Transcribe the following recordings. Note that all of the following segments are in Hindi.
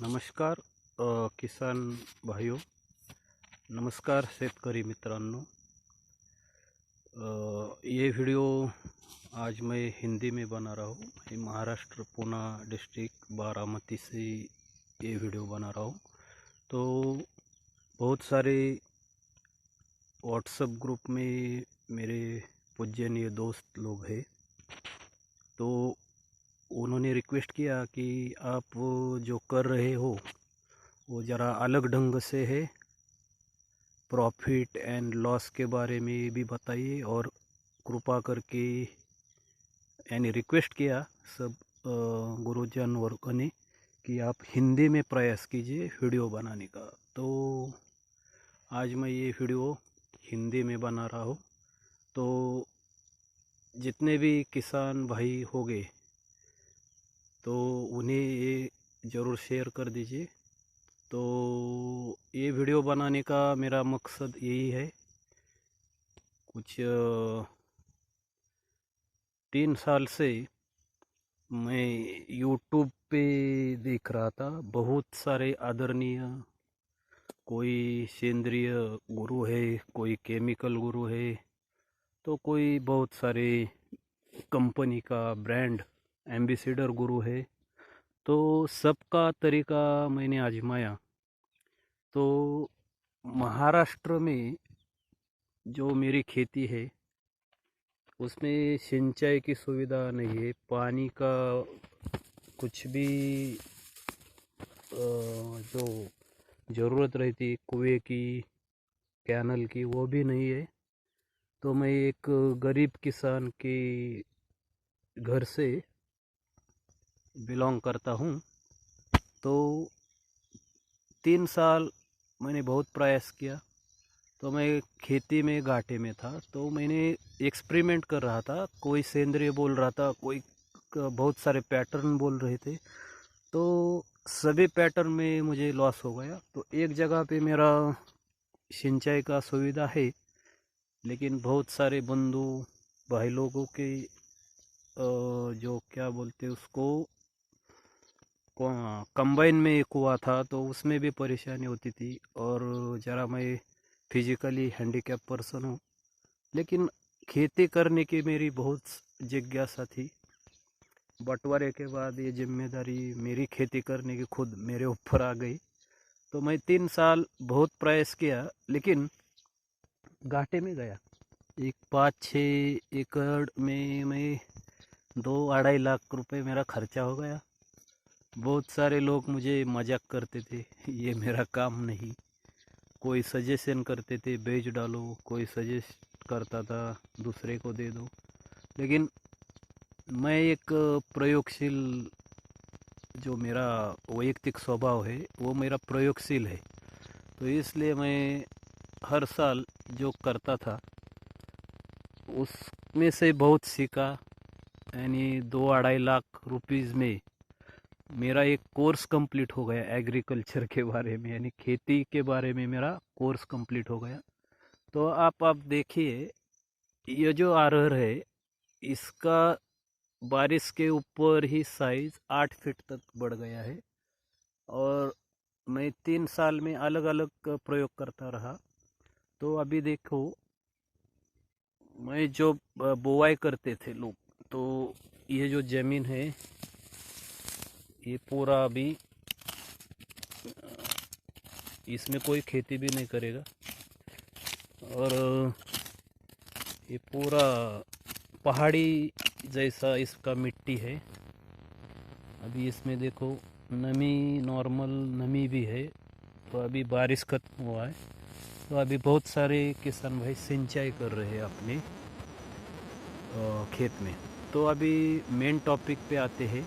नमस्कार किसान भाइयों, नमस्कार शेतकरी मित्रांनो। ये वीडियो आज मैं हिंदी में बना रहा हूँ। मैं महाराष्ट्र पुणे डिस्ट्रिक्ट बारामती से ये वीडियो बना रहा हूँ। तो बहुत सारे व्हाट्सएप ग्रुप में मेरे पूजनीय दोस्त लोग हैं, तो उन्होंने रिक्वेस्ट किया कि आप जो कर रहे हो वो ज़रा अलग ढंग से है, प्रॉफिट एंड लॉस के बारे में भी बताइए, और कृपा करके यानी रिक्वेस्ट किया सब गुरुजन वर्ग ने कि आप हिंदी में प्रयास कीजिए वीडियो बनाने का। तो आज मैं ये वीडियो हिंदी में बना रहा हूँ। तो जितने भी किसान भाई होंगे तो उन्हें ये ज़रूर शेयर कर दीजिए। तो ये वीडियो बनाने का मेरा मकसद यही है। कुछ 3 साल से मैं यूट्यूब पे देख रहा था, बहुत सारे आदरणीय, कोई सेंद्रिय गुरु है, कोई केमिकल गुरु है, तो कोई बहुत सारे कंपनी का ब्रांड एम्बेसडर गुरु है। तो सबका तरीका मैंने आजमाया। तो महाराष्ट्र में जो मेरी खेती है उसमें सिंचाई की सुविधा नहीं है, पानी का कुछ भी जो ज़रूरत रहती कुएं की, कैनल की, वो भी नहीं है। तो मैं एक गरीब किसान के घर से बिलोंग करता हूँ। तो 3 साल मैंने बहुत प्रयास किया। तो मैं खेती में घाटे में था, तो मैंने एक्सपेरिमेंट कर रहा था। कोई सेंद्रिय बोल रहा था, कोई बहुत सारे पैटर्न बोल रहे थे, तो सभी पैटर्न में मुझे लॉस हो गया। तो एक जगह पे मेरा सिंचाई का सुविधा है, लेकिन बहुत सारे बंधु भाई लोगों के जो क्या बोलते उसको, कंबाइन में एक हुआ था, तो उसमें भी परेशानी होती थी। और ज़रा मैं फिजिकली हैंडीकैप पर्सन हूँ, लेकिन खेती करने की मेरी बहुत जिज्ञासा थी। बंटवारे के बाद ये जिम्मेदारी मेरी खेती करने की खुद मेरे ऊपर आ गई। तो मैं 3 साल बहुत प्रयास किया, लेकिन घाटे में गया। एक 5-6 एकड़ में मैं 2-2.5 लाख रुपए मेरा खर्चा हो गया। बहुत सारे लोग मुझे मजाक करते थे, ये मेरा काम नहीं। कोई सजेशन करते थे बेच डालो, कोई सजेस्ट करता था दूसरे को दे दो। लेकिन मैं एक प्रयोगशील, जो मेरा वैयक्तिक स्वभाव है वो मेरा प्रयोगशील है। तो इसलिए मैं हर साल जो करता था उसमें से बहुत सीखा। यानी 2-2.5 लाख रुपीज़ में मेरा एक कोर्स कंप्लीट हो गया एग्रीकल्चर के बारे में, यानी खेती के बारे में मेरा कोर्स कंप्लीट हो गया। तो आप देखिए, ये जो अरहर है इसका बारिश के ऊपर ही साइज 8 फीट तक बढ़ गया है। और मैं 3 साल में अलग अलग प्रयोग करता रहा। तो अभी देखो, मैं जो बुवाई करते थे लोग, तो ये जो ज़मीन है ये पूरा अभी इसमें कोई खेती भी नहीं करेगा। और ये पूरा पहाड़ी जैसा इसका मिट्टी है। अभी इसमें देखो नमी, नॉर्मल नमी भी है। तो अभी बारिश खत्म हुआ है, तो अभी बहुत सारे किसान भाई सिंचाई कर रहे हैं अपने खेत में। तो अभी मेन टॉपिक पे आते हैं।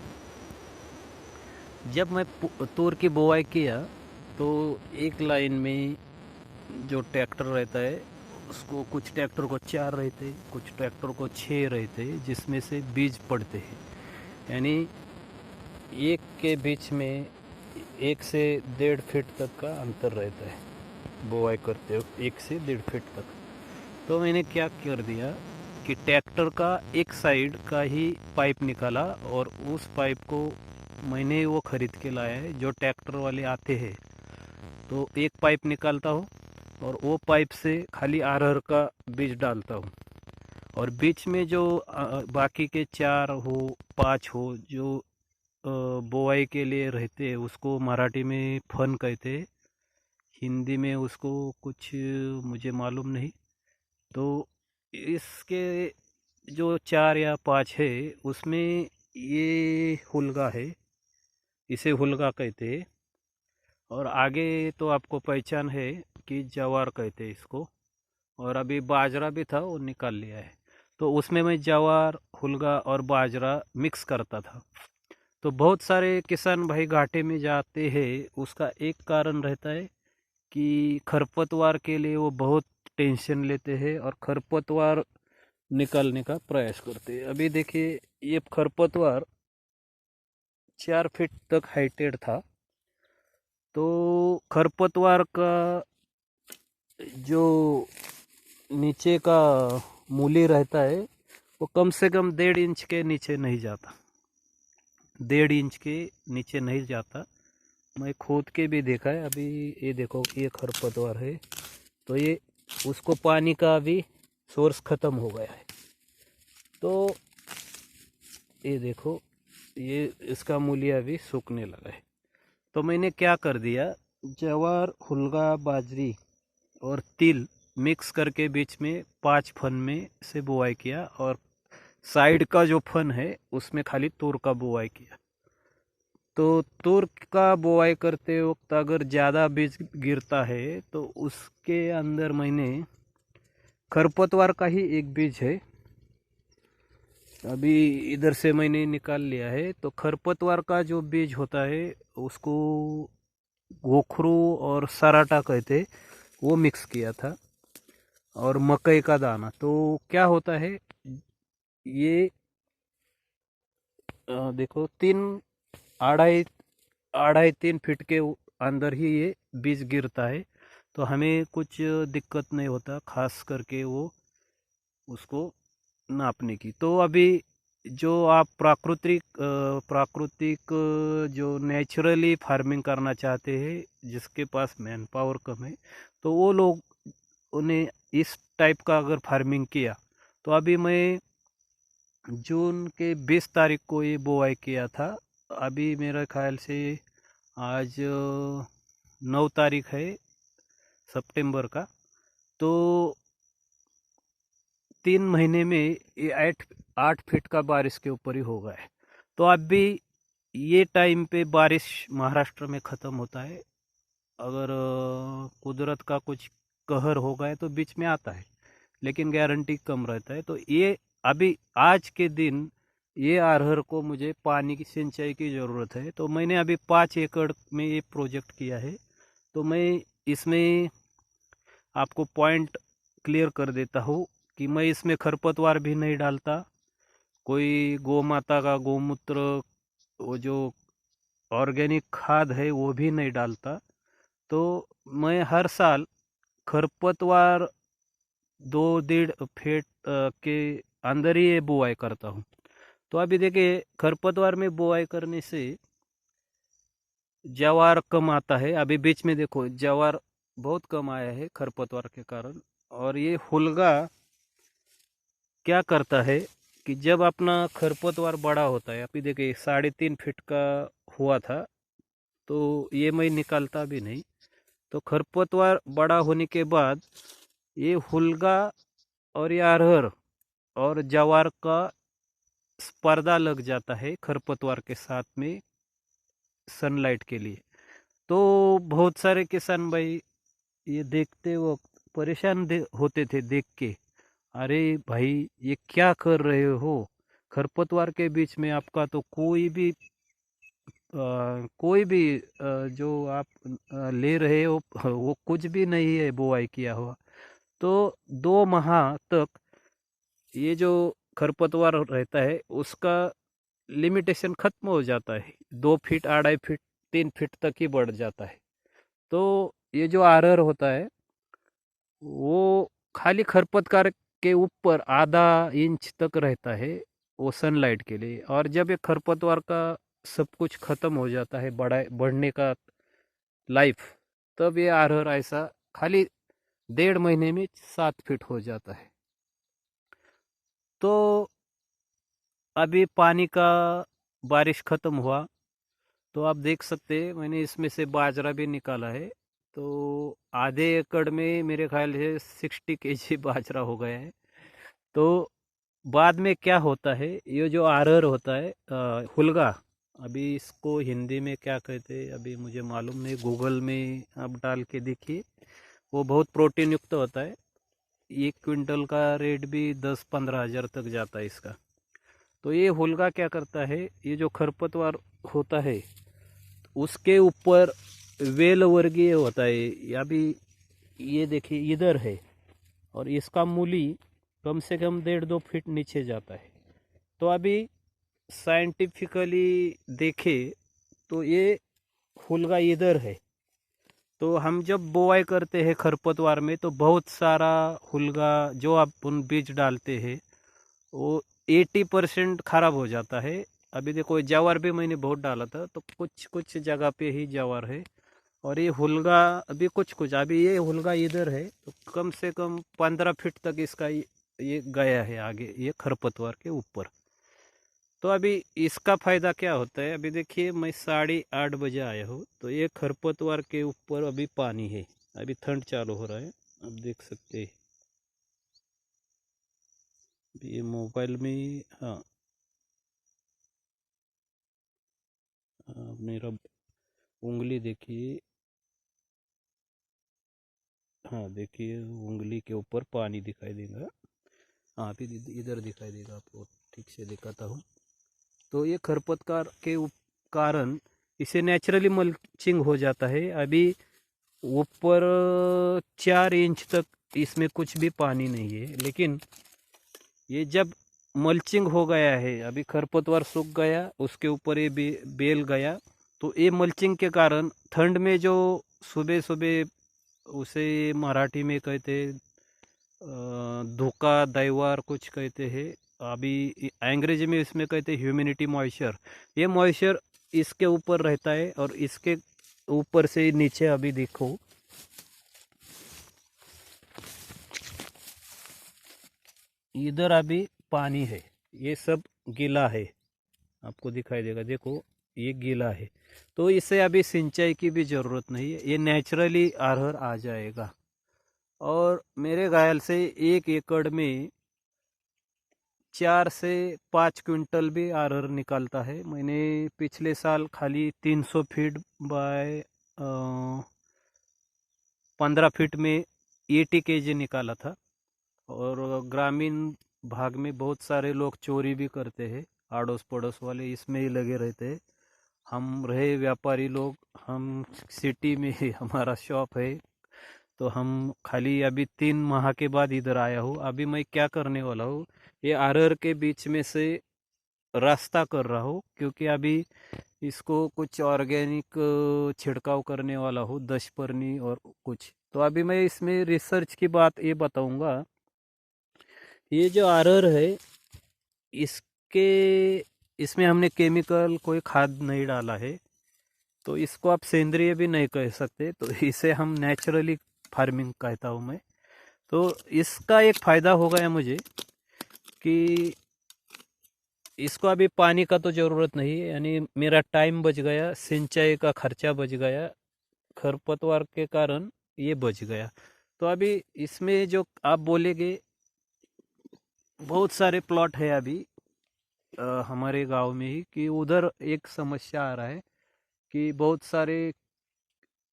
जब मैं तूर की बुआई किया तो एक लाइन में जो ट्रैक्टर रहता है उसको, कुछ ट्रैक्टर को 4 रहते, कुछ ट्रैक्टर को 6 रहते, जिसमें से बीज पड़ते हैं। यानी एक के बीच में 1 से 1.5 फीट तक का अंतर रहता है बुआई करते वक्त, 1 से 1.5 फीट तक। तो मैंने क्या कर दिया कि ट्रैक्टर का एक साइड का ही पाइप निकाला और उस पाइप को मैंने वो ख़रीद के लाया है, जो ट्रैक्टर वाले आते हैं। तो एक पाइप निकालता हूँ और वो पाइप से खाली अरहर का बीज डालता हूँ। और बीच में जो बाकी के 4 हो 5 हो जो बोआई के लिए रहते हैं, उसको मराठी में फन कहते हैं, हिंदी में उसको कुछ मुझे मालूम नहीं। तो इसके जो 4 या 5 है, उसमें ये हुलगा है, इसे हुलगा कहते हैं। और आगे तो आपको पहचान है कि जवार कहते हैं इसको। और अभी बाजरा भी था, वो निकाल लिया है। तो उसमें मैं जवार, हुलगा और बाजरा मिक्स करता था। तो बहुत सारे किसान भाई घाटे में जाते हैं, उसका एक कारण रहता है कि खरपतवार के लिए वो बहुत टेंशन लेते हैं और खरपतवार निकालने का प्रयास करते हैं। अभी देखिए, ये खरपतवार 4 फीट तक हाइटेड था। तो खरपतवार का जो नीचे का मूली रहता है, वो कम से कम 1.5 इंच के नीचे नहीं जाता। 1.5 इंच के नीचे नहीं जाता। मैं खोद के भी देखा है। अभी ये देखो, ये खरपतवार है, तो ये उसको पानी का भी सोर्स ख़त्म हो गया है। तो ये देखो, ये इसका मूलिया भी सूखने लगा है। तो मैंने क्या कर दिया, जवार, हुलगा, बाजरी और तिल मिक्स करके बीच में 5 फन में से बुआई किया, और साइड का जो फन है उसमें खाली तूर का बुआई किया। तो तूर का बुआई करते वक्त अगर ज़्यादा बीज गिरता है तो उसके अंदर मैंने खरपतवार का ही एक बीज है, अभी इधर से मैंने निकाल लिया है। तो खरपतवार का जो बीज होता है उसको गोखरू और सराटा कहते, वो मिक्स किया था। और मकई का दाना। तो क्या होता है, ये देखो, 3 2.5 3 फीट के अंदर ही ये बीज गिरता है। तो हमें कुछ दिक्कत नहीं होता, खास करके वो उसको नापने की। तो अभी जो आप प्राकृतिक जो नेचुरली फार्मिंग करना चाहते हैं, जिसके पास मैन पावर कम है, तो वो लोग उन्हें इस टाइप का अगर फार्मिंग किया। तो अभी मैं जून के 20 तारीख को ये बुआई किया था। अभी मेरा ख्याल से आज 9 तारीख है सितंबर का। तो 3 महीने में ये 8 फीट का बारिश के ऊपर ही हो गया है। तो अभी ये टाइम पे बारिश महाराष्ट्र में ख़त्म होता है। अगर कुदरत का कुछ कहर हो गया तो बीच में आता है, लेकिन गारंटी कम रहता है। तो ये अभी आज के दिन ये अरहर को मुझे पानी की सिंचाई की ज़रूरत है। तो मैंने अभी 5 एकड़ में ये प्रोजेक्ट किया है। तो मैं इसमें आपको पॉइंट क्लियर कर देता हूँ कि मैं इसमें खरपतवार भी नहीं डालता, कोई गौ माता का गौमूत्र, वो जो ऑर्गेनिक खाद है वो भी नहीं डालता। तो मैं हर साल खरपतवार 2 1.5 फीट के अंदर ही ये बुआई करता हूँ। तो अभी देखिए, खरपतवार में बुआई करने से ज्वार कम आता है। अभी बीच में देखो, ज्वार बहुत कम आया है खरपतवार के कारण। और ये हुलगा क्या करता है कि जब अपना खरपतवार बड़ा होता है, अभी देखिए 3.5 फीट का हुआ था, तो ये मैं निकालता भी नहीं। तो खरपतवार बड़ा होने के बाद ये हुलगा और ये अरहर और ज्वार का पर्दा लग जाता है खरपतवार के साथ में, सनलाइट के लिए। तो बहुत सारे किसान भाई ये देखते वक्त परेशान होते थे देख के, अरे भाई ये क्या कर रहे हो, खरपतवार के बीच में आपका तो जो आप ले रहे हो वो कुछ भी नहीं है बुआई किया हुआ। तो 2 माह तक ये जो खरपतवार रहता है उसका लिमिटेशन खत्म हो जाता है, 2 फीट 2.5 फीट 3 फीट तक ही बढ़ जाता है। तो ये जो अरहर होता है वो खाली खरपतवार के ऊपर ½ इंच तक रहता है वो सनलाइट के लिए। और जब ये खरपतवार का सब कुछ ख़त्म हो जाता है बढ़ने का लाइफ, तब ये अरहर ऐसा खाली 1.5 महीने में 7 फीट हो जाता है। तो अभी पानी का बारिश ख़त्म हुआ, तो आप देख सकते हैं मैंने इसमें से बाजरा भी निकाला है। तो आधे एकड़ में मेरे ख्याल से 60 kg बाजरा हो गया है। तो बाद में क्या होता है, ये जो अरहर होता है हुलगा, अभी इसको हिंदी में क्या कहते हैं अभी मुझे मालूम नहीं, गूगल में आप डाल के देखिए। वो बहुत प्रोटीन युक्त होता है। 1 क्विंटल का रेट भी 10-15 हज़ार तक जाता है इसका। तो ये हुलगा क्या करता है, ये जो खरपतवार होता है उसके ऊपर वेल वर्गीय होता है। या भी ये देखिए इधर है, और इसका मूली कम से कम 1.5-2 फीट नीचे जाता है। तो अभी साइंटिफिकली देखे तो ये हुलगा इधर है। तो हम जब बोआई करते हैं खरपतवार में तो बहुत सारा हुलगा जो अपन बीज डालते हैं वो 80% खराब हो जाता है। अभी देखो ज्वार भी मैंने बहुत डाला था, तो कुछ कुछ जगह पे ही ज्वार है। और ये हुलगा अभी कुछ कुछ, अभी ये हुलगा इधर है तो कम से कम 15 फीट तक इसका ये गया है आगे, ये खरपतवार के ऊपर। तो अभी इसका फ़ायदा क्या होता है, अभी देखिए मैं 8:30 बजे आया हूँ, तो ये खरपतवार के ऊपर अभी पानी है। अभी ठंड चालू हो रहा है, आप देख सकते हैं। ये मोबाइल में, हाँ, मेरा उंगली देखिए, हाँ देखिए उंगली के ऊपर पानी दिखाई देगा। हाँ अभी इधर दिखाई देगा, आपको ठीक से दिखाता हूँ। तो ये खरपतवार के कारण इसे नेचुरली मल्चिंग हो जाता है। अभी ऊपर 4 इंच तक इसमें कुछ भी पानी नहीं है, लेकिन ये जब मल्चिंग हो गया है, अभी खरपतवार सूख गया, उसके ऊपर ये बेल गया, तो ये मल्चिंग के कारण ठंड में जो सुबह सुबह, उसे मराठी में कहते धोका दैवार कुछ कहते हैं, अभी अंग्रेजी में इसमें कहते हैं ह्यूमिडिटी मॉइस्चर। ये मॉइस्चर इसके ऊपर रहता है, और इसके ऊपर से नीचे अभी देखो इधर अभी पानी है, ये सब गीला है, आपको दिखाई देगा, देखो ये गीला है। तो इसे अभी सिंचाई की भी ज़रूरत नहीं है, ये नेचुरली अरहर आ जाएगा। और मेरे ख्याल से 1 एकड़ में 4 से 5 क्विंटल भी अरहर निकलता है। मैंने पिछले साल खाली 300 फीट बाय 15 फीट में 80 kg निकाला था। और ग्रामीण भाग में बहुत सारे लोग चोरी भी करते हैं, आड़ोस पड़ोस वाले इसमें ही लगे रहते हैं। हम रहे व्यापारी लोग, हम सिटी में ही हमारा शॉप है, तो हम खाली अभी 3 माह के बाद इधर आया हूँ। अभी मैं क्या करने वाला हूँ, ये अरहर के बीच में से रास्ता कर रहा हूँ, क्योंकि अभी इसको कुछ ऑर्गेनिक छिड़काव करने वाला हूँ, दशपर्णी और कुछ। तो अभी मैं इसमें रिसर्च की बात ये बताऊंगा। ये जो अरहर है, इसके इसमें हमने केमिकल कोई खाद नहीं डाला है, तो इसको आप सेंद्रिय भी नहीं कह सकते, तो इसे हम नेचुरली फार्मिंग कहता हूँ मैं। तो इसका एक फ़ायदा हो गया मुझे कि इसको अभी पानी का तो ज़रूरत नहीं है, यानी मेरा टाइम बच गया, सिंचाई का खर्चा बच गया, खरपतवार के कारण ये बच गया। तो अभी इसमें जो आप बोलेंगे, बहुत सारे प्लॉट है अभी हमारे गांव में ही, कि उधर एक समस्या आ रहा है कि बहुत सारे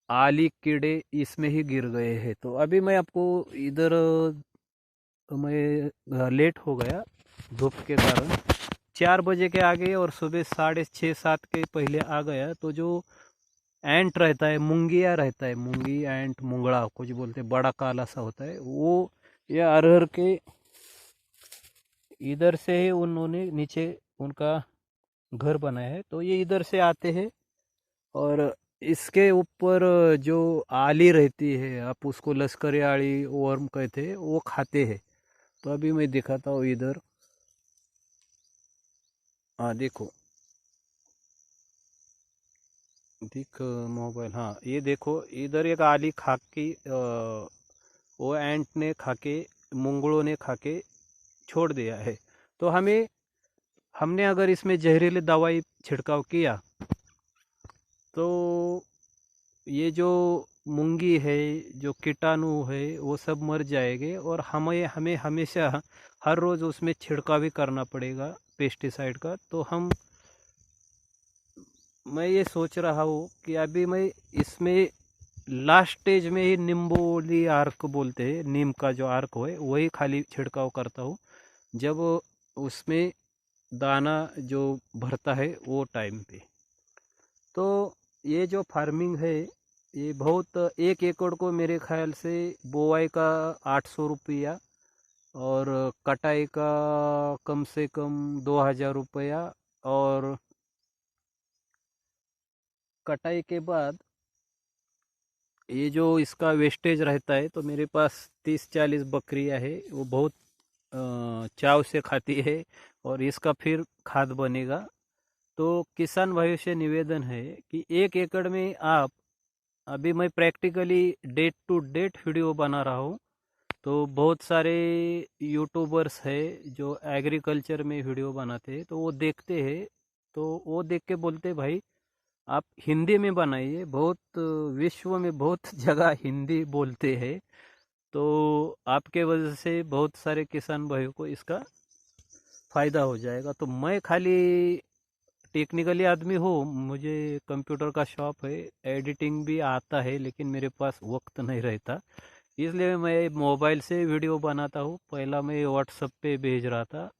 आली कीड़े इसमें ही गिर गए हैं। तो अभी मैं आपको इधर मैं लेट हो गया धूप के कारण, 4 बजे के आगे और सुबह 6:30-7 के पहले आ गया। तो जो एंट रहता है, मुंगिया रहता है, मुंगी एंट, मुंगड़ा कुछ बोलते हैं, बड़ा काला सा होता है वो, ये अरहर के इधर से ही उन्होंने नीचे उनका घर बनाया है, तो ये इधर से आते हैं। और इसके ऊपर जो आली रहती है, आप उसको लश्करी आली वर्म कहते हैं, वो खाते हैं। तो अभी मैं दिखाता हूँ, इधर, हाँ देखो, दिख मोबाइल, हाँ ये देखो इधर एक आली खा के वो एंट ने खा के, मुंगड़ों ने खा के छोड़ दिया है। तो हमने अगर इसमें जहरीली दवाई छिड़काव किया तो ये जो मूंगी है, जो कीटाणु है, वो सब मर जाएंगे और हमें हमें हमेशा हर रोज़ उसमें छिड़काव भी करना पड़ेगा पेस्टिसाइड का। तो मैं ये सोच रहा हूँ कि अभी मैं इसमें लास्ट स्टेज में ही निम्बोली आर्क बोलते हैं, नीम का जो आर्क है वही खाली छिड़काव करता हूँ जब उसमें दाना जो भरता है वो टाइम पे। तो ये जो फार्मिंग है ये बहुत, 1 एकड़ को मेरे ख्याल से बोआई का 800 रुपया और कटाई का कम से कम 2000 रुपया, और कटाई के बाद ये जो इसका वेस्टेज रहता है, तो मेरे पास 30-40 बकरियां है, वो बहुत चाव से खाती है और इसका फिर खाद बनेगा। तो किसान भाइयों से निवेदन है कि 1 एकड़ में आप, अभी मैं practically date to date video बना रहा हूँ। तो बहुत सारे यूट्यूबर्स है जो एग्रीकल्चर में वीडियो बनाते हैं, तो वो देखते हैं, तो वो देख के बोलते हैं भाई आप हिंदी में बनाइए, बहुत विश्व में बहुत जगह हिंदी बोलते हैं, तो आपके वजह से बहुत सारे किसान भाइयों को इसका फ़ायदा हो जाएगा। तो मैं खाली टेक्निकली आदमी हूँ, मुझे कंप्यूटर का शॉप है, एडिटिंग भी आता है, लेकिन मेरे पास वक्त नहीं रहता, इसलिए मैं मोबाइल से वीडियो बनाता हूँ। पहला मैं व्हाट्सएप पे भेज रहा था,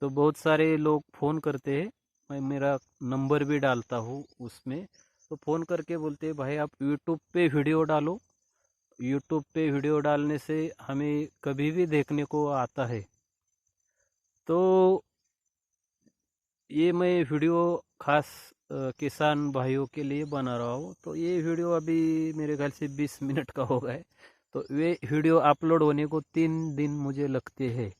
तो बहुत सारे लोग फ़ोन करते हैं, मैं मेरा नंबर भी डालता हूँ उसमें, तो फ़ोन करके बोलते हैं भाई आप यूट्यूब पे वीडियो डालो। यूट्यूब पे वीडियो डालने से हमें कभी भी देखने को आता है। तो ये मैं वीडियो खास किसान भाइयों के लिए बना रहा हूँ। तो ये वीडियो अभी मेरे ख्याल से 20 मिनट का हो गया है, तो वे वीडियो अपलोड होने को 3 दिन मुझे लगते हैं।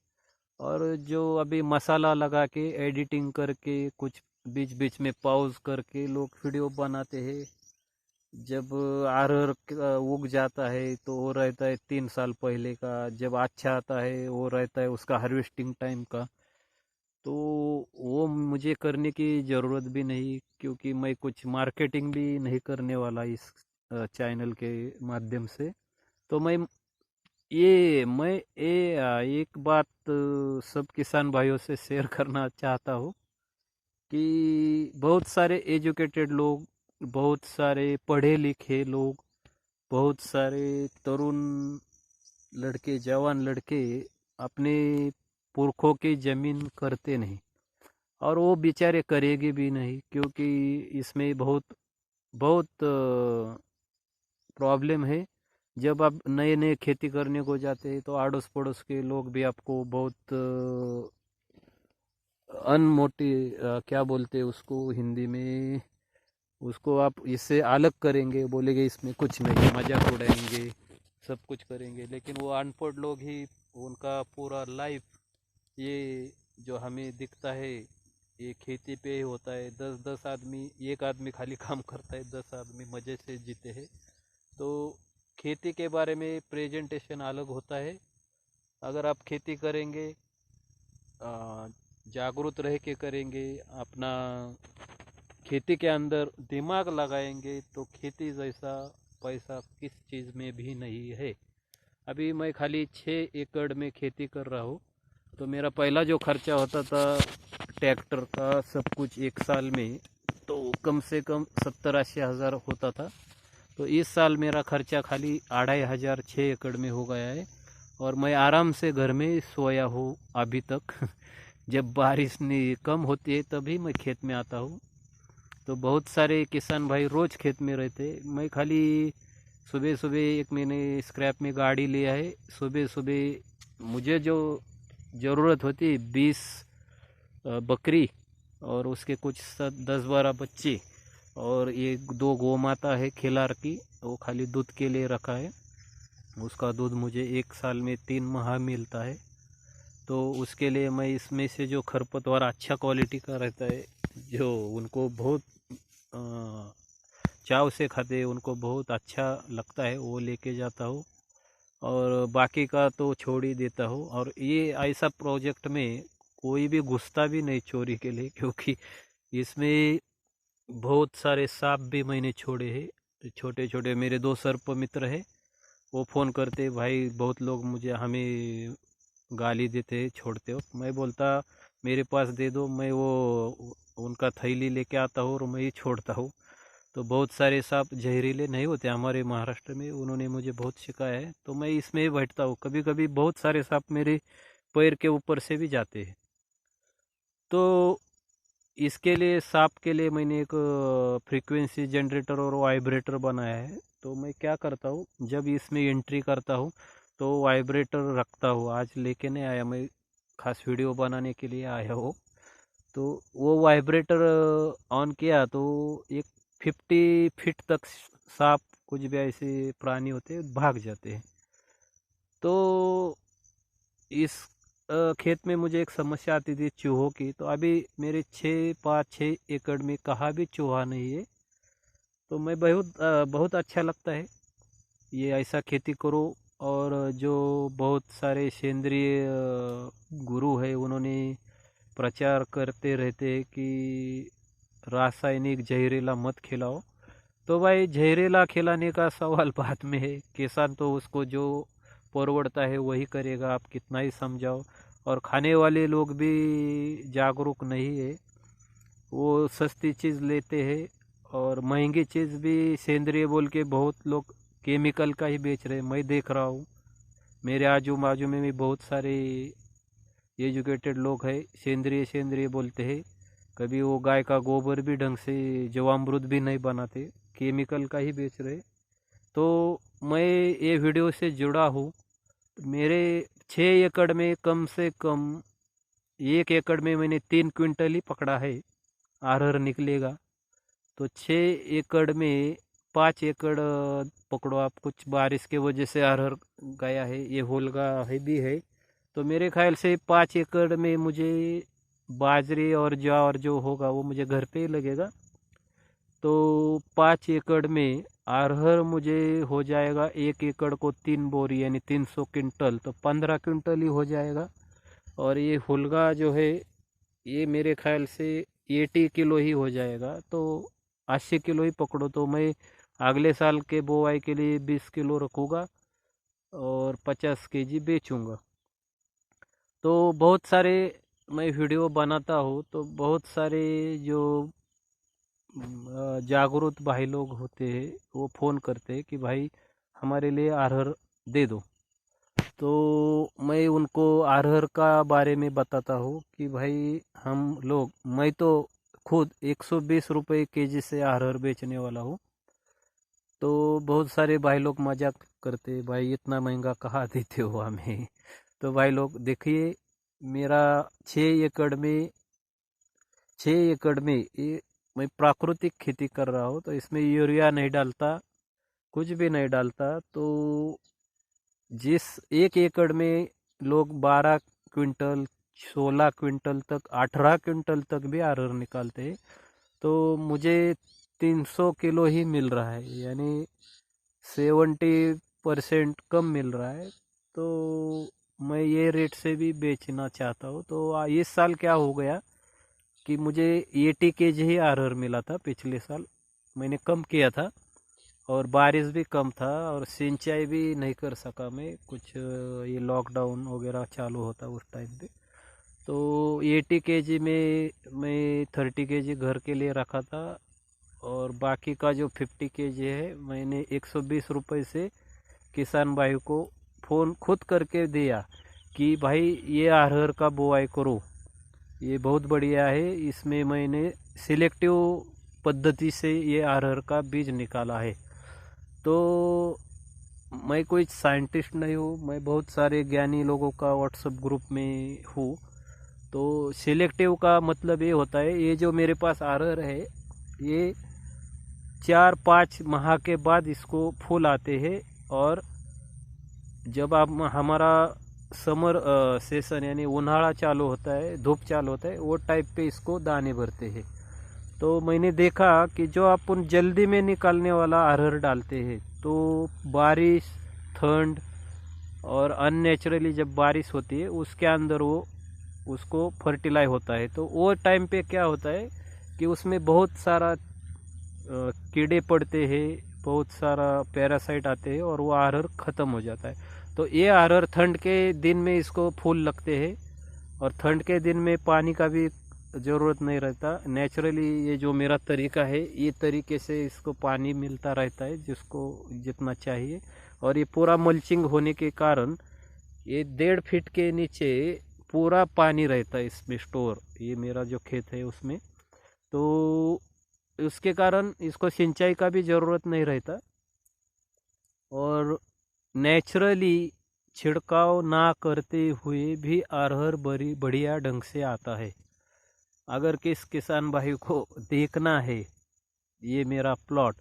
और जो अभी मसाला लगा के एडिटिंग करके कुछ बीच बीच में पॉज करके लोग वीडियो बनाते हैं, जब आरर उग जाता है तो वो रहता है 3 साल पहले का, जब अच्छा आता है वो रहता है उसका हार्वेस्टिंग टाइम का। तो वो मुझे करने की ज़रूरत भी नहीं, क्योंकि मैं कुछ मार्केटिंग भी नहीं करने वाला इस चैनल के माध्यम से। तो एक बात सब किसान भाइयों से शेयर करना चाहता हूँ कि बहुत सारे एजुकेटेड लोग, बहुत सारे पढ़े लिखे लोग, बहुत सारे तरुण लड़के, जवान लड़के अपने पुरखों की ज़मीन करते नहीं, और वो बेचारे करेंगे भी नहीं, क्योंकि इसमें बहुत बहुत प्रॉब्लम है। जब आप नए नए खेती करने को जाते हैं तो आड़ोस पड़ोस के लोग भी आपको बहुत अनमोटी, क्या बोलते हैं उसको हिंदी में, उसको आप इससे अलग करेंगे, बोलेंगे इसमें कुछ नहीं, मजाक उड़ाएंगे, सब कुछ करेंगे, लेकिन वो अनपढ़ लोग ही उनका पूरा लाइफ ये जो हमें दिखता है ये खेती पे ही होता है। 10-10 आदमी, एक आदमी खाली काम करता है, 10 आदमी मज़े से जीते हैं। तो खेती के बारे में प्रेजेंटेशन अलग होता है। अगर आप खेती करेंगे, जागरूक रह के करेंगे, अपना खेती के अंदर दिमाग लगाएंगे, तो खेती जैसा पैसा किस चीज़ में भी नहीं है। अभी मैं खाली 6 एकड़ में खेती कर रहा हूँ, तो मेरा पहला जो खर्चा होता था ट्रैक्टर का सब कुछ एक साल में, तो कम से कम 70-80 हज़ार होता था। तो इस साल मेरा खर्चा खाली 2500 6 एकड़ में हो गया है, और मैं आराम से घर में सोया हूँ अभी तक। जब बारिश नहीं कम होती है तभी मैं खेत में आता हूँ। तो बहुत सारे किसान भाई रोज़ खेत में रहते, मैं खाली सुबह सुबह, एक मैंने स्क्रैप में गाड़ी लिया है, सुबह सुबह मुझे जो ज़रूरत होती है 20 बकरी और उसके कुछ 10-12 बच्चे, और ये 2 गौ माता है खिलार की, वो खाली दूध के लिए रखा है। उसका दूध मुझे 1 साल में 3 माह मिलता है। तो उसके लिए मैं इसमें से जो खरपतवार अच्छा क्वालिटी का रहता है, जो उनको बहुत चाव से खाते हैं, उनको बहुत अच्छा लगता है, वो लेके जाता हूँ और बाकी का तो छोड़ ही देता हूँ। और ये ऐसा प्रोजेक्ट में कोई भी घुसता भी नहीं चोरी के लिए, क्योंकि इसमें बहुत सारे सांप भी मैंने छोड़े हैं। छोटे छोटे मेरे दो सर्प मित्र हैं, वो फ़ोन करते, भाई बहुत लोग मुझे हमें गाली देते हैं छोड़ते हो। मैं बोलता मेरे पास दे दो, मैं वो उनका थैली लेके आता हूँ और मैं ही छोड़ता हूँ। तो बहुत सारे सांप जहरीले नहीं होते हमारे महाराष्ट्र में, उन्होंने मुझे बहुत सिखाया है, तो मैं इसमें ही बैठता हूँ। कभी कभी बहुत सारे सांप मेरे पैर के ऊपर से भी जाते हैं। तो इसके लिए सांप के लिए मैंने एक फ्रीक्वेंसी जनरेटर और वाइब्रेटर बनाया है। तो मैं क्या करता हूँ, जब इसमें एंट्री करता हूँ तो वाइब्रेटर रखता हूँ। आज लेके नहीं आया, मैं खास वीडियो बनाने के लिए आया हूँ। तो वो वाइब्रेटर ऑन किया तो एक 50 फीट तक सांप कुछ भी ऐसे प्राणी होते हैं भाग जाते हैं। तो इस खेत में मुझे एक समस्या आती थी चूहों की, तो अभी मेरे 6 एकड़ में कहाँ भी चूहा नहीं है। तो मैं बहुत अच्छा लगता है ये ऐसा खेती करो। और जो बहुत सारे सेंद्रीय गुरु है, उन्होंने प्रचार करते रहते हैं कि रासायनिक जहरीला मत खिलाओ। तो भाई जहरीला खिलाने का सवाल बाद में है, किसान तो उसको जो परवड़ता है वही करेगा, आप कितना ही समझाओ। और खाने वाले लोग भी जागरूक नहीं है, वो सस्ती चीज़ लेते हैं और महंगी चीज़ भी सेंद्रिय बोल के बहुत लोग केमिकल का ही बेच रहे हैं। मैं देख रहा हूँ मेरे आजू बाजू में भी बहुत सारे एजुकेटेड लोग हैं, सेंद्रिय सेंद्रिय बोलते हैं। कभी वो गाय का गोबर भी ढंग से जीवामृत भी नहीं बनाते, केमिकल का ही बेच रहे। तो मैं ये वीडियो से जुड़ा हूँ। मेरे 6 एकड़ में कम से कम 1 एकड़ में मैंने 3 क्विंटल ही पकड़ा है, अरहर निकलेगा। तो 6 एकड़ में 5 एकड़ पकड़ो आप, कुछ बारिश के वजह से अरहर गया है, ये होलगा है भी है। तो मेरे ख्याल से 5 एकड़ में मुझे बाजरे और ज्वार जो होगा वो मुझे घर पे ही लगेगा। तो 5 एकड़ में अरहर मुझे हो जाएगा, 1 एकड़ को 3 बोरी यानी 300 क्विंटल, तो 15 क्विंटल ही हो जाएगा। और ये हुलगा जो है ये मेरे ख्याल से 80 किलो ही हो जाएगा। तो 80 किलो ही पकड़ो, तो मैं अगले साल के बोआई के लिए 20 किलो रखूँगा और 50 केजी बेचूँगा। तो बहुत सारे मैं वीडियो बनाता हूँ, तो बहुत सारे जो जागरूक भाई लोग होते हैं वो फ़ोन करते हैं कि भाई हमारे लिए अरहर दे दो। तो मैं उनको अरहर का बारे में बताता हूँ कि भाई हम लोग, मैं तो खुद 120 रुपये केजी से अरहर बेचने वाला हूँ। तो बहुत सारे भाई लोग मजाक करते, भाई इतना महंगा कहाँ देते हो हमें। तो भाई लोग देखिए, मेरा 6 एकड़ में ये मैं प्राकृतिक खेती कर रहा हूँ, तो इसमें यूरिया नहीं डालता, कुछ भी नहीं डालता। तो जिस 1 एकड़ में लोग 12 क्विंटल, 16 क्विंटल तक, 18 क्विंटल तक भी अरहर निकालते हैं, तो मुझे 300 किलो ही मिल रहा है, यानी 70% कम मिल रहा है। तो मैं ये रेट से भी बेचना चाहता हूँ। तो इस साल क्या हो गया कि मुझे 80 केजी ही अरहर मिला था, पिछले साल मैंने कम किया था और बारिश भी कम था और सिंचाई भी नहीं कर सका मैं, कुछ ये लॉकडाउन वगैरह चालू होता उस टाइम पे। तो 80 केजी में मैं 30 केजी घर के लिए रखा था और बाकी का जो 50 केजी है मैंने 120 रुपये से किसान भाई को फ़ोन खुद करके दिया कि भाई ये अरहर का बुआई करो, ये बहुत बढ़िया है। इसमें मैंने सिलेक्टिव पद्धति से ये अरहर का बीज निकाला है। तो मैं कोई साइंटिस्ट नहीं हूँ, मैं बहुत सारे ज्ञानी लोगों का व्हाट्सएप ग्रुप में हूँ। तो सिलेक्टिव का मतलब ये होता है, ये जो मेरे पास अरहर है ये 4-5 माह के बाद इसको फूल आते हैं। और जब आप हमारा समर सेशन यानी उन्हाड़ा चालू होता है, धूप चालू होता है, वो टाइप पे इसको दाने भरते हैं। तो मैंने देखा कि जो अपन जल्दी में निकालने वाला अरहर डालते हैं तो बारिश, ठंड और अननेचुरली जब बारिश होती है उसके अंदर वो उसको फर्टिलाइज होता है, तो वो टाइम पे क्या होता है कि उसमें बहुत सारा कीड़े पड़ते हैं, बहुत सारा पैरासाइट आते हैं और वो अरहर ख़त्म हो जाता है। तो ये अरहर ठंड के दिन में इसको फूल लगते हैं और ठंड के दिन में पानी का भी ज़रूरत नहीं रहता। नेचुरली ये जो मेरा तरीका है ये तरीके से इसको पानी मिलता रहता है जिसको जितना चाहिए। और ये पूरा मल्चिंग होने के कारण ये 1.5 फीट के नीचे पूरा पानी रहता है इसमें स्टोर, ये मेरा जो खेत है उसमें। तो उसके कारण इसको सिंचाई का भी ज़रूरत नहीं रहता और नेचुरली छिड़काव ना करते हुए भी अरहर बड़ी बढ़िया ढंग से आता है। अगर किस किसान भाई को देखना है ये मेरा प्लॉट,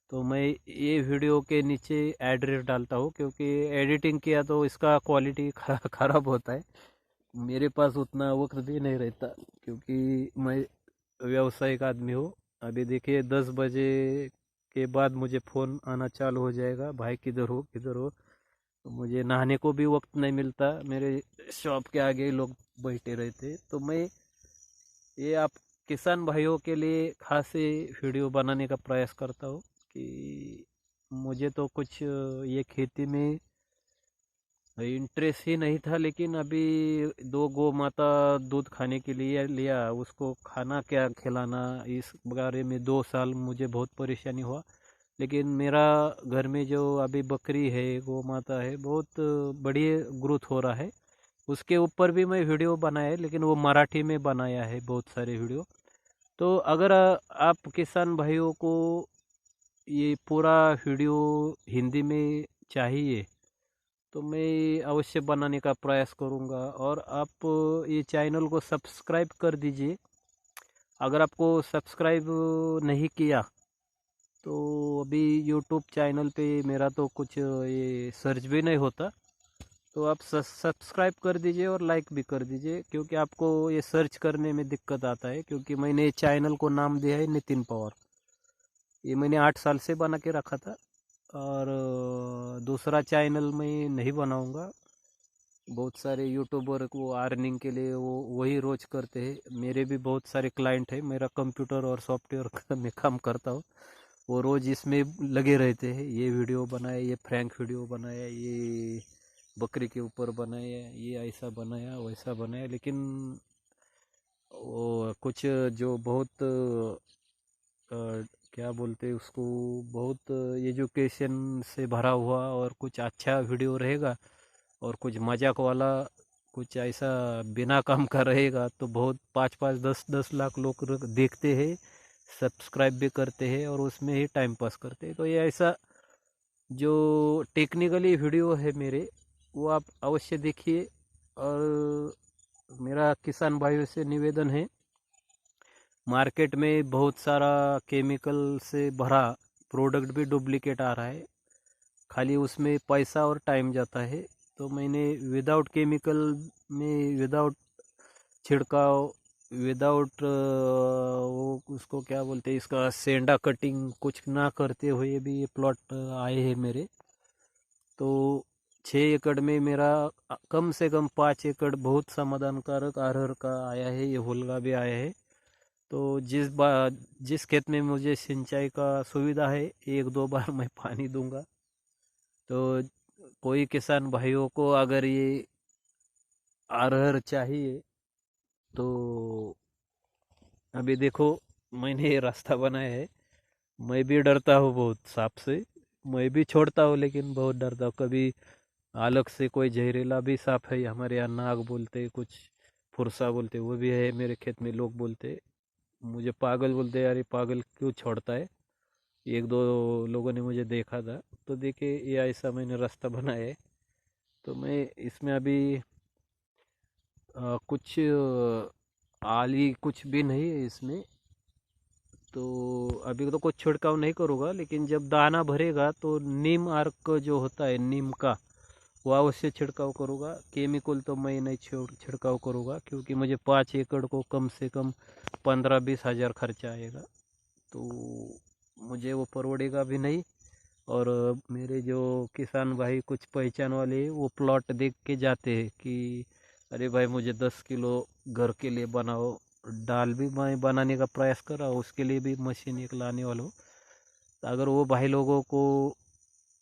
तो मैं ये वीडियो के नीचे एड्रेस डालता हूँ, क्योंकि एडिटिंग किया तो इसका क्वालिटी ख़राब होता है। मेरे पास उतना वक्त भी नहीं रहता क्योंकि मैं व्यावसायिक आदमी हूँ। अभी देखिए 10 बजे के बाद मुझे फ़ोन आना चालू हो जाएगा, भाई किधर हो किधर हो। तो मुझे नहाने को भी वक्त नहीं मिलता, मेरे शॉप के आगे लोग बैठे रहते। तो मैं ये आप किसान भाइयों के लिए खास ये वीडियो बनाने का प्रयास करता हूँ कि मुझे तो कुछ ये खेती में इंटरेस्ट ही नहीं था, लेकिन अभी 2 गौ माता दूध खाने के लिए लिया, उसको खाना क्या खिलाना इस बारे में 2 साल मुझे बहुत परेशानी हुआ। लेकिन मेरा घर में जो अभी बकरी है, गौ माता है, बहुत बढ़िया ग्रोथ हो रहा है। उसके ऊपर भी मैं वीडियो बनाया है, लेकिन वो मराठी में बनाया है बहुत सारे वीडियो। तो अगर आप किसान भाइयों को ये पूरा वीडियो हिंदी में चाहिए तो मैं अवश्य बनाने का प्रयास करूँगा। और आप ये चैनल को सब्सक्राइब कर दीजिए। अगर आपको सब्सक्राइब नहीं किया तो अभी यूट्यूब चैनल पे मेरा तो कुछ ये सर्च भी नहीं होता, तो आप सब्सक्राइब कर दीजिए और लाइक भी कर दीजिए, क्योंकि आपको ये सर्च करने में दिक्कत आता है। क्योंकि मैंने चैनल को नाम दिया है नितिन पवार, ये मैंने 8 साल से बना के रखा था और दूसरा चैनल मैं नहीं बनाऊंगा। बहुत सारे यूट्यूबर को अर्निंग के लिए वो वही रोज करते हैं। मेरे भी बहुत सारे क्लाइंट हैं, मेरा कंप्यूटर और सॉफ्टवेयर का मैं काम करता हूँ, वो रोज इसमें लगे रहते हैं। ये वीडियो बनाया, ये प्रैंक वीडियो बनाया, ये बकरी के ऊपर बनाया, ये ऐसा बनाया वैसा बनाया। लेकिन वो कुछ जो बहुत क्या बोलते हैं उसको, बहुत एजुकेशन से भरा हुआ और कुछ अच्छा वीडियो रहेगा और कुछ मजाक वाला कुछ ऐसा बिना काम का रहेगा तो बहुत 5-5 10-10 लाख लोग देखते हैं, सब्सक्राइब भी करते हैं और उसमें ही टाइम पास करते हैं। तो ये ऐसा जो टेक्निकली वीडियो है मेरे, वो आप अवश्य देखिए। और मेरा किसान भाइयों से निवेदन है, मार्केट में बहुत सारा केमिकल से भरा प्रोडक्ट भी डुप्लीकेट आ रहा है, खाली उसमें पैसा और टाइम जाता है। तो मैंने विदाउट केमिकल में, विदाउट छिड़काव, विदाउट वो उसको क्या बोलते हैं, इसका सेंडा कटिंग कुछ ना करते हुए भी ये प्लॉट आए हैं मेरे। तो 6 एकड़ में मेरा कम से कम 5 एकड़ बहुत समाधानकारक अरहर का आया है, ये हुलगा भी आया है। तो जिस खेत में मुझे सिंचाई का सुविधा है 1-2 बार मैं पानी दूंगा। तो कोई किसान भाइयों को अगर ये अरहर चाहिए तो अभी देखो मैंने ये रास्ता बनाया है। मैं भी डरता हूँ बहुत सांप से, मैं भी छोड़ता हूँ लेकिन बहुत डरता हूँ। कभी अलग से कोई जहरीला भी सांप है, हमारे यहाँ नाग बोलते, कुछ फुरसा बोलते, वो भी है मेरे खेत में। लोग बोलते मुझे पागल, बोलते यार ये पागल क्यों छोड़ता है। 1-2 लोगों ने मुझे देखा था, तो देखे ये ऐसा मैंने रास्ता बनाया है। तो मैं इसमें अभी कुछ आली कुछ भी नहीं है इसमें, तो अभी तो कुछ छिड़काव नहीं करूँगा। लेकिन जब दाना भरेगा तो नीम अर्क जो होता है नीम का, वो अवश्य छिड़काव करूँगा। केमिकल तो मैं नहीं छिड़काव करूँगा, क्योंकि मुझे 5 एकड़ को कम से कम 15-20 हज़ार खर्चा आएगा, तो मुझे वो परवड़ेगा भी नहीं। और मेरे जो किसान भाई कुछ पहचान वाले हैं, वो प्लॉट देख के जाते हैं कि अरे भाई मुझे 10 किलो घर के लिए बनाओ। दाल भी मैं बनाने का प्रयास कर रहा हूँ, उसके लिए भी मशीन एक लाने वाला हूँ। तो अगर वो भाई लोगों को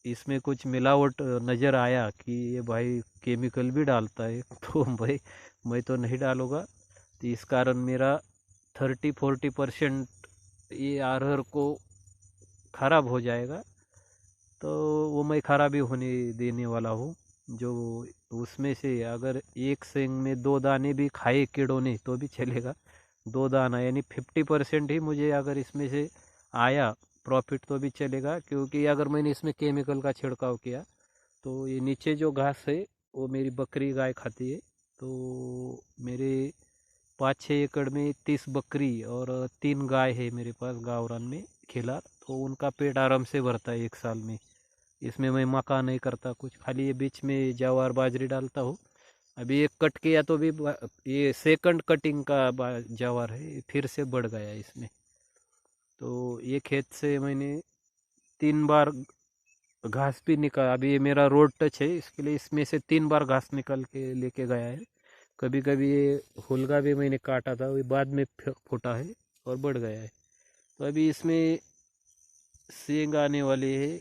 इसमें कुछ मिलावट नज़र आया कि ये भाई केमिकल भी डालता है, तो भाई मैं तो नहीं डालूँगा। तो इस कारण मेरा 30-40% ये अरहर को ख़राब हो जाएगा, तो वो मैं ख़राबी होने देने वाला हूँ। जो उसमें से अगर एक सेंग में 2 दाने भी खाए कीड़ों ने तो भी चलेगा। 2 दाना यानी 50% ही मुझे अगर इसमें से आया प्रॉफिट तो भी चलेगा, क्योंकि अगर मैंने इसमें केमिकल का छिड़काव किया तो ये नीचे जो घास है वो मेरी बकरी गाय खाती है। तो मेरे 5-6 एकड़ में 30 बकरी और 3 गाय है मेरे पास गावरान में खिला, तो उनका पेट आराम से भरता है एक साल में। इसमें मैं मक्का नहीं करता कुछ, खाली ये बीच में ज्वार बाजरी डालता हूँ। अभी एक कट किया तो भी ये सेकंड कटिंग का ज्वार है, फिर से बढ़ गया इसमें। तो ये खेत से मैंने 3 बार घास भी निकाल, अभी ये मेरा रोड टच है, इसके लिए इसमें से 3 बार घास निकल के लेके गया है। कभी कभी ये हुलगा भी मैंने काटा था, वो बाद में फूटा है और बढ़ गया है। तो अभी इसमें सींग आने वाले है,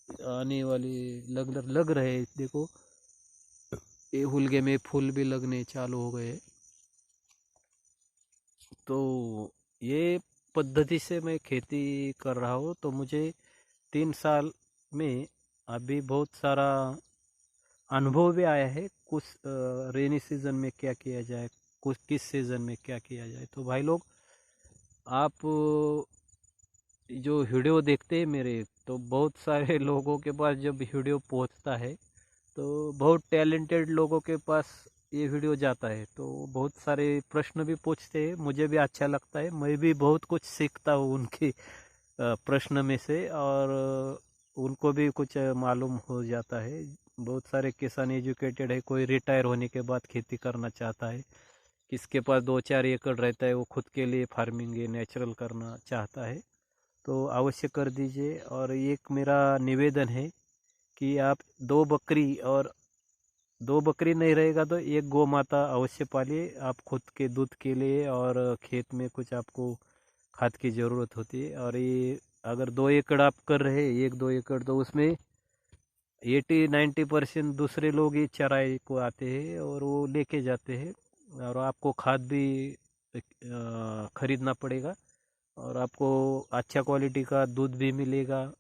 आने वाले लग रहे हैं। देखो ये हुलगे में फूल भी लगने चालू हो गए। तो ये पद्धति से मैं खेती कर रहा हूँ, तो मुझे 3 साल में अभी बहुत सारा अनुभव भी आया है। कुछ रेनी सीजन में क्या किया जाए, कुछ किस सीजन में क्या किया जाए। तो भाई लोग, आप जो वीडियो देखते हैं मेरे, तो बहुत सारे लोगों के पास जब वीडियो पहुंचता है तो बहुत टैलेंटेड लोगों के पास ये वीडियो जाता है, तो बहुत सारे प्रश्न भी पूछते हैं। मुझे भी अच्छा लगता है, मैं भी बहुत कुछ सीखता हूँ उनके प्रश्न में से, और उनको भी कुछ मालूम हो जाता है। बहुत सारे किसान एजुकेटेड है, कोई रिटायर होने के बाद खेती करना चाहता है, किसके पास 2-4 एकड़ रहता है वो खुद के लिए फार्मिंग ये नेचुरल करना चाहता है। तो अवश्य कर दीजिए। और एक मेरा निवेदन है कि आप 2 बकरी, और 2 बकरी नहीं रहेगा तो एक गौ माता अवश्य पालिए, आप खुद के दूध के लिए, और खेत में कुछ आपको खाद की ज़रूरत होती है। और ये अगर 2 एकड़ आप कर रहे हैं, 1-2 एकड़, तो उसमें 80-90% दूसरे लोग ही चराई को आते हैं और वो लेके जाते हैं, और आपको खाद भी खरीदना पड़ेगा, और आपको अच्छा क्वालिटी का दूध भी मिलेगा।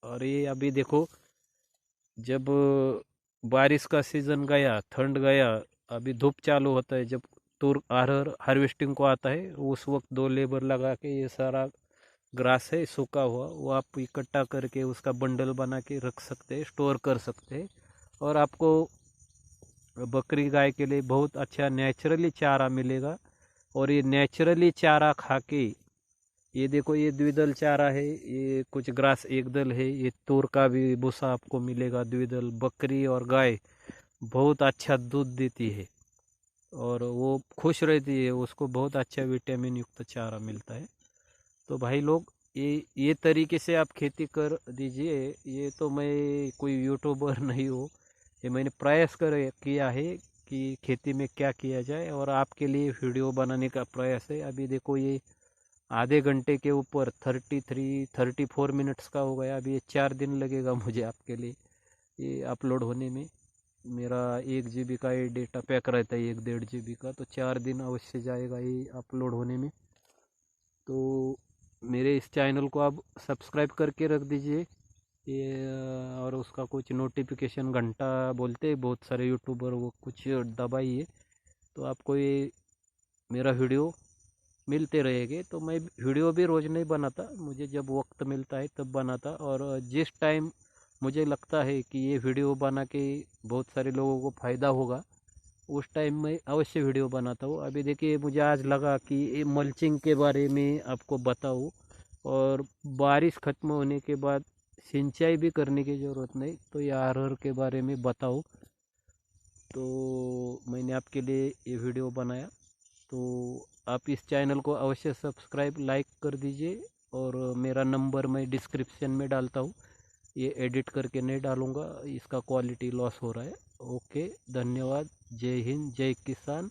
और ये अभी देखो, जब बारिश का सीज़न गया, ठंड गया, अभी धूप चालू होता है, जब तूर अरहर हार्वेस्टिंग को आता है, उस वक्त 2 लेबर लगा के ये सारा ग्रास है सूखा हुआ, वो आप इकट्ठा करके उसका बंडल बना के रख सकते हैं, स्टोर कर सकते हैं। और आपको बकरी गाय के लिए बहुत अच्छा नेचुरली चारा मिलेगा। और ये नेचुरली चारा खा के, ये देखो ये द्विदल चारा है, ये कुछ ग्रास एक दल है, ये तूर का भी भूसा आपको मिलेगा द्विदल। बकरी और गाय बहुत अच्छा दूध देती है और वो खुश रहती है, उसको बहुत अच्छा विटामिन युक्त चारा मिलता है। तो भाई लोग, ये तरीके से आप खेती कर दीजिए। ये तो मैं कोई यूट्यूबर नहीं हूँ, ये मैंने प्रयास किया है कि खेती में क्या किया जाए, और आपके लिए वीडियो बनाने का प्रयास है। अभी देखो ये आधे घंटे के ऊपर 34 मिनट्स का हो गया। अभी ये 4 दिन लगेगा मुझे आपके लिए ये अपलोड होने में। मेरा 1 GB का ये डेटा पैक रहता है, 1-1.5 GB का, तो 4 दिन अवश्य जाएगा ये अपलोड होने में। तो मेरे इस चैनल को आप सब्सक्राइब करके रख दीजिए ये, और उसका कुछ नोटिफिकेशन घंटा बोलते हैं बहुत सारे यूट्यूबर, वो कुछ दबाइए, तो आपको ये मेरा वीडियो मिलते रहेंगे। तो मैं वीडियो भी रोज़ नहीं बनाता, मुझे जब वक्त मिलता है तब बनाता, और जिस टाइम मुझे लगता है कि ये वीडियो बना के बहुत सारे लोगों को फ़ायदा होगा, उस टाइम मैं अवश्य वीडियो बनाता हूँ। अभी देखिए, मुझे आज लगा कि ये मल्चिंग के बारे में आपको बताऊँ, और बारिश ख़त्म होने के बाद सिंचाई भी करने की ज़रूरत नहीं, तो ये अरहर के बारे में बताऊँ। तो मैंने आपके लिए ये वीडियो बनाया। तो आप इस चैनल को अवश्य सब्सक्राइब लाइक कर दीजिए, और मेरा नंबर मैं डिस्क्रिप्शन में डालता हूँ। ये एडिट करके नहीं डालूँगा, इसका क्वालिटी लॉस हो रहा है। ओके, धन्यवाद। जय हिंद, जय किसान।